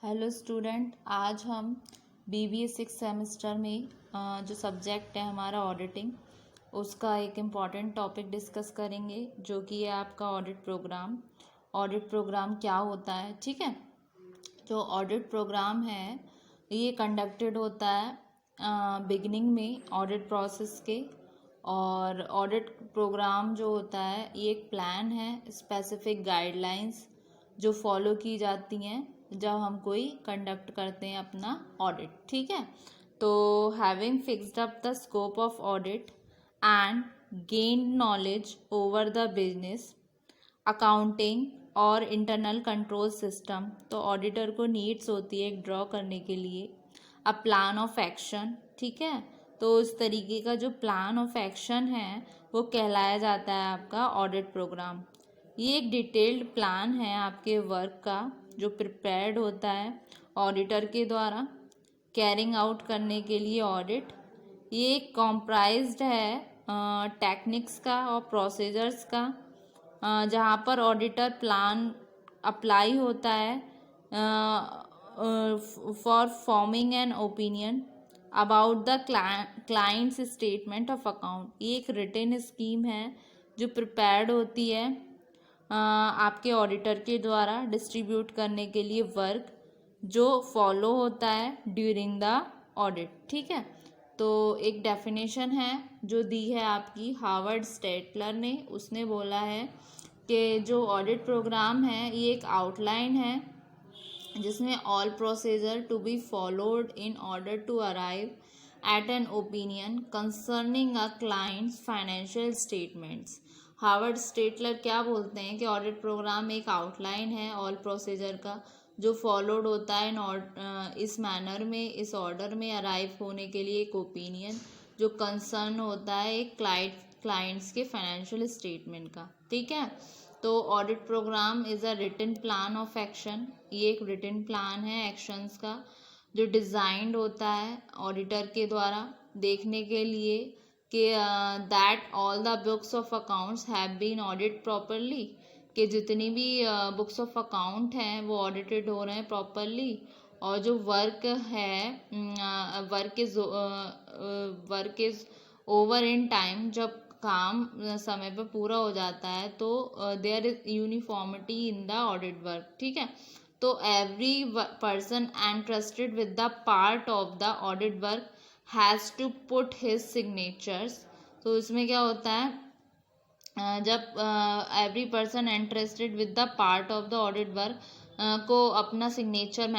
Hello student, आज हम BBA six semester में जो सब्जेक्ट है हमारा ऑडिटिंग, उसका एक इम्पॉर्टेंट टॉपिक डिस्कस करेंगे जो कि है आपका ऑडिट प्रोग्राम। ऑडिट प्रोग्राम क्या होता है? ठीक है, जो ऑडिट प्रोग्राम है ये कंडक्टेड होता है बिगिनिंग में ऑडिट प्रोसेस के। और ऑडिट प्रोग्राम जो होता है ये एक प्लान है, स्पेसिफिक गाइडलाइंस जो फॉलो की जाती हैं जब हम कोई कंडक्ट करते हैं अपना ऑडिट। ठीक है, तो having fixed up the scope of audit and gain knowledge over the business accounting और इंटरनल कंट्रोल सिस्टम, तो ऑडिटर को नीड्स होती है एक ड्रॉ करने के लिए अ प्लान ऑफ एक्शन। ठीक है, तो इस तरीके का जो प्लान ऑफ एक्शन है वो कहलाया जाता है आपका ऑडिट प्रोग्राम। ये एक डिटेल्ड प्लान है आपके वर्क का जो प्रिपेयर्ड होता है ऑडिटर के द्वारा कैरिंग आउट करने के लिए ऑडिट। ये कॉम्प्राइज्ड है टेक्निक्स का और प्रोसीजर्स का, जहाँ पर ऑडिटर प्लान अप्लाई होता है for forming an opinion about the clients statement of account. ये एक रिटन स्कीम है जो प्रिपेयर्ड होती है आपके ऑडिटर के द्वारा डिस्ट्रीब्यूट करने के लिए वर्क जो फॉलो होता है ड्यूरिंग द ऑडिट। ठीक है, तो एक डेफिनेशन है जो दी है आपकी हार्वर्ड स्टेटलर ने। उसने बोला है कि जो ऑडिट प्रोग्राम है ये एक आउटलाइन है जिसमें all procedure to be followed in order to arrive at an opinion concerning a client's financial statements. Howard Stettler क्या बोलते हैं कि ऑडिट प्रोग्राम एक आउटलाइन है ऑल प्रोसीजर का जो फॉलोड होता है इस मैनर में, इस ऑर्डर में अराइव होने के लिए एक ओपिनियन जो कंसर्न होता है एक क्लाइंट्स के फाइनेंशियल स्टेटमेंट का। ठीक है, तो audit program is a written plan of action. ये एक रिटन प्लान है एक्शंस का जो डिज़ाइंड होता है ऑडिटर के द्वारा देखने के लिए कि that all the books of accounts have been audit properly, कि जितनी भी बुक्स ऑफ अकाउंट हैं वो ऑडिटेड हो रहे हैं प्रॉपरली। और जो वर्क है work is over in time, जब काम समय पे पूरा हो जाता है तो there is uniformity in the audit work. ठीक है, तो every person entrusted with the part of the audit work has to put his signatures. तो इसमें क्या होता है, जब every person interested with the part of the audit work को अपना सिग्नेचर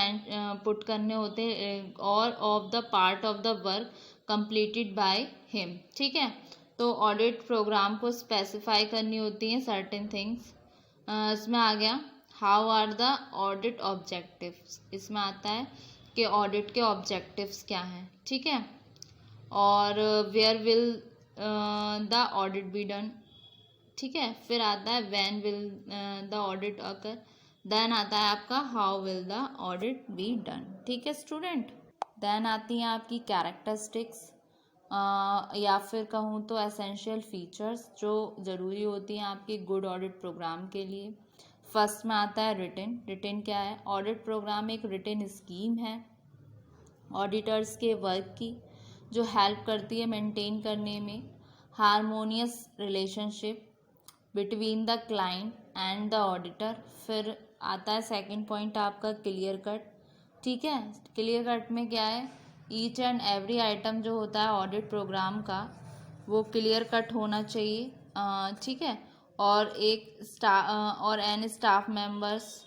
पुट करने होते हैं और of the part of the work completed by him. ठीक है, तो ऑडिट प्रोग्राम को स्पेसिफाई करनी होती हैं सर्टेन थिंग्स। इसमें आ गया how are the audit objectives. इसमें आता है कि ऑडिट के ऑब्जेक्टिव्स क्या हैं। ठीक है, और where will the audit be done. ठीक है, फिर आता है when will the audit occur. Then आता है आपका how will the audit be done. ठीक है स्टूडेंट, देन आती हैं आपकी कैरेक्टरिस्टिक्स या फिर कहूँ तो एसेंशियल फीचर्स जो ज़रूरी होती हैं आपकी गुड ऑडिट प्रोग्राम के लिए। फर्स्ट में आता है रिटन। रिटन क्या है? ऑडिट प्रोग्राम एक रिटन स्कीम है ऑडिटर्स के वर्क की जो हेल्प करती है मेंटेन करने में harmonious relationship between the client and the auditor. फिर आता है सेकंड पॉइंट आपका क्लियर कट। ठीक है, क्लियर कट में क्या है, ईच एंड एवरी आइटम जो होता है ऑडिट प्रोग्राम का वो क्लियर कट होना चाहिए। ठीक है, और an staff members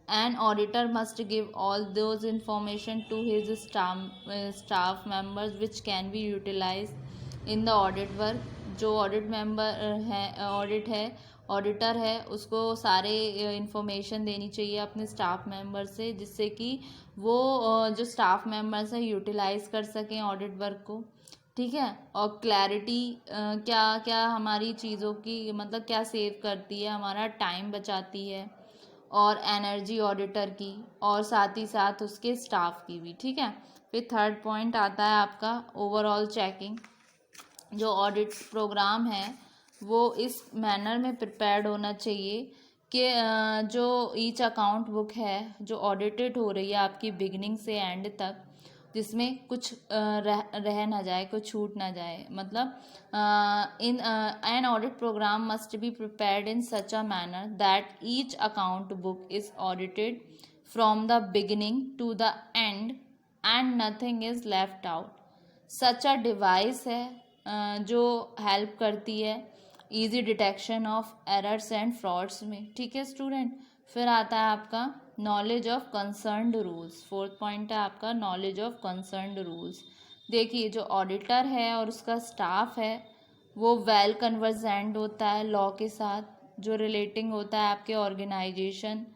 an auditor must give all those information to his staff members which can be utilize in the audit work. जो ऑडिट मेंबर है ऑडिटर है उसको सारे इंफॉर्मेशन देनी चाहिए अपने स्टाफ मेंबर से जिससे कि वो जो स्टाफ मेंबर्स हैं यूटिलाइज कर सकें ऑडिट वर्क को। ठीक है, और क्लैरिटी क्या क्या हमारी चीज़ों की मतलब क्या सेव करती है, हमारा टाइम बचाती है और एनर्जी ऑडिटर की और साथ ही साथ उसके स्टाफ की भी। ठीक है, फिर थर्ड पॉइंट आता है आपका ओवरऑल चेकिंग। जो ऑडिट प्रोग्राम है वो इस मैनर में प्रिपेयर्ड होना चाहिए कि जो ईच अकाउंट बुक है जो ऑडिटेड हो रही है आपकी बिगिनिंग से एंड तक, जिसमें कुछ रह ना जाए, कुछ छूट ना जाए, मतलब in an audit program must be prepared in such a manner that each account book is audited from the beginning to the end and nothing is left out. Such a device है जो help करती है easy detection of errors and frauds में। ठीक है student, फिर आता है आपका knowledge of concerned rules. Fourth point है आपका नॉलेज ऑफ कंसर्न्ड रूल्स। देखिए जो ऑडिटर है और उसका स्टाफ है वो वेल कन्वर्सेंट होता है लॉ के साथ, जो रिलेटिंग होता है आपके ऑर्गेनाइजेशन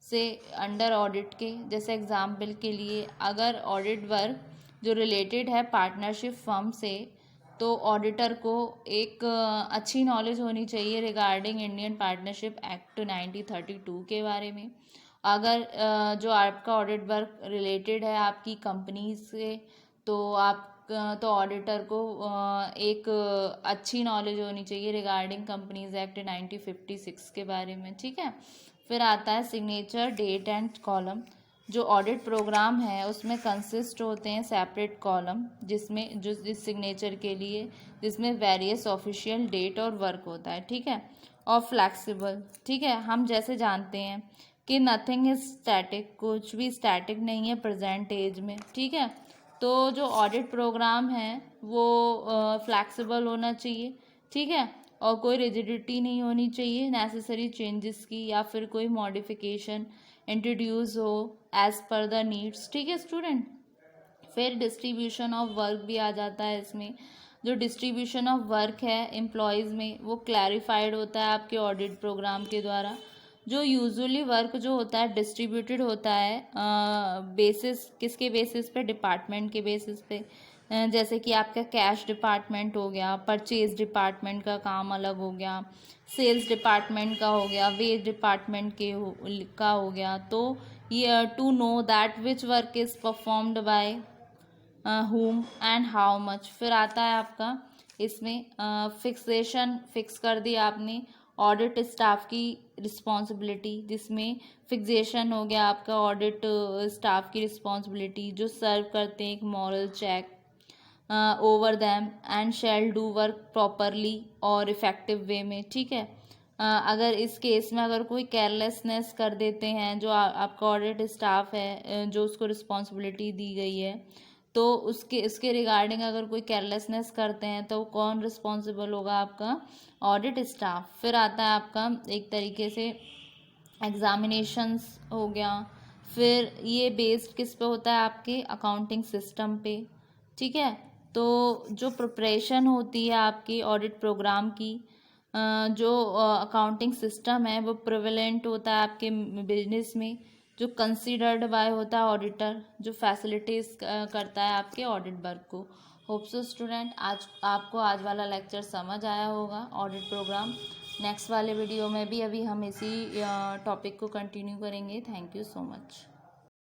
से अंडर ऑडिट के। जैसे एग्जाम्पल के लिए अगर ऑडिट वर्क जो रिलेटेड है पार्टनरशिप फर्म से, तो ऑडिटर को एक अच्छी नॉलेज होनी चाहिए रिगार्डिंग इंडियन पार्टनरशिप एक्ट 1932 के बारे में। अगर जो आपका ऑडिट वर्क रिलेटेड है आपकी कंपनी से, तो ऑडिटर को एक अच्छी नॉलेज होनी चाहिए रिगार्डिंग कंपनीज एक्ट 1956 के बारे में। ठीक है, फिर आता है सिग्नेचर डेट एंड कॉलम। जो ऑडिट प्रोग्राम है उसमें कंसिस्ट होते हैं सेपरेट कॉलम, जिसमें जो इस सिग्नेचर के लिए जिसमें वेरियस ऑफिशियल डेट और वर्क होता है। ठीक है, और फ्लैक्सिबल। ठीक है, हम जैसे जानते हैं कि नथिंग इज स्टैटिक, कुछ भी स्टैटिक नहीं है प्रेजेंट एज में। ठीक है, तो जो ऑडिट प्रोग्राम है वो फ्लैक्सिबल होना चाहिए। ठीक है, और कोई रिजिडिटी नहीं होनी चाहिए नेसेसरी चेंजेस की, या फिर कोई मॉडिफिकेशन इंट्रोड्यूस हो एज पर द नीड्स। ठीक है स्टूडेंट, फिर डिस्ट्रीब्यूशन ऑफ वर्क भी आ जाता है इसमें। जो डिस्ट्रीब्यूशन ऑफ वर्क है एम्प्लॉयज़ में वो क्लैरिफाइड होता है आपके ऑडिट प्रोग्राम के द्वारा। जो यूजुअली वर्क जो होता है डिस्ट्रीब्यूटेड होता है बेसिस किसके बेसिस पे, डिपार्टमेंट के बेसिस पे। जैसे कि आपका कैश डिपार्टमेंट हो गया, परचेज डिपार्टमेंट का काम अलग हो गया, सेल्स डिपार्टमेंट का हो गया, वेज डिपार्टमेंट का हो गया। तो ये to know that which work is performed by whom and how much. फिर आता है आपका इसमें फिक्सेशन फिक्स कर दी आपने ऑडिट स्टाफ की रिस्पॉन्सिबिलिटी, जिसमें फिक्सेशन हो गया आपका ऑडिट स्टाफ की रिस्पॉन्सिबिलिटी जो सर्व करते हैं एक moral check over them and shall do work properly और इफ़ेक्टिव वे में। ठीक है, अगर इस केस में अगर कोई केयरलेसनेस कर देते हैं जो आपका ऑडिट स्टाफ है जो उसको रिस्पॉन्सिबिलिटी दी गई है, तो उसके रिगार्डिंग अगर कोई केयरलेसनेस करते हैं तो कौन रिस्पॉन्सिबल होगा, आपका ऑडिट स्टाफ। फिर आता है आपका एक तरीके से एग्जामिनेशंस हो गया। फिर ये बेस्ड किस पे होता है, आपके अकाउंटिंग सिस्टम पे। ठीक है, तो जो प्रिपरेशन होती है आपकी ऑडिट प्रोग्राम की, जो अकाउंटिंग सिस्टम है वो प्रिवेलेंट होता है आपके बिजनेस में, जो कंसीडर्ड बाय होता है ऑडिटर, जो फैसिलिटीज़ करता है आपके ऑडिट वर्क को। होप सो स्टूडेंट आज आपको आज वाला लेक्चर समझ आया होगा ऑडिट प्रोग्राम। नेक्स्ट वाले वीडियो में भी अभी हम इसी टॉपिक को कंटिन्यू करेंगे। Thank you so much.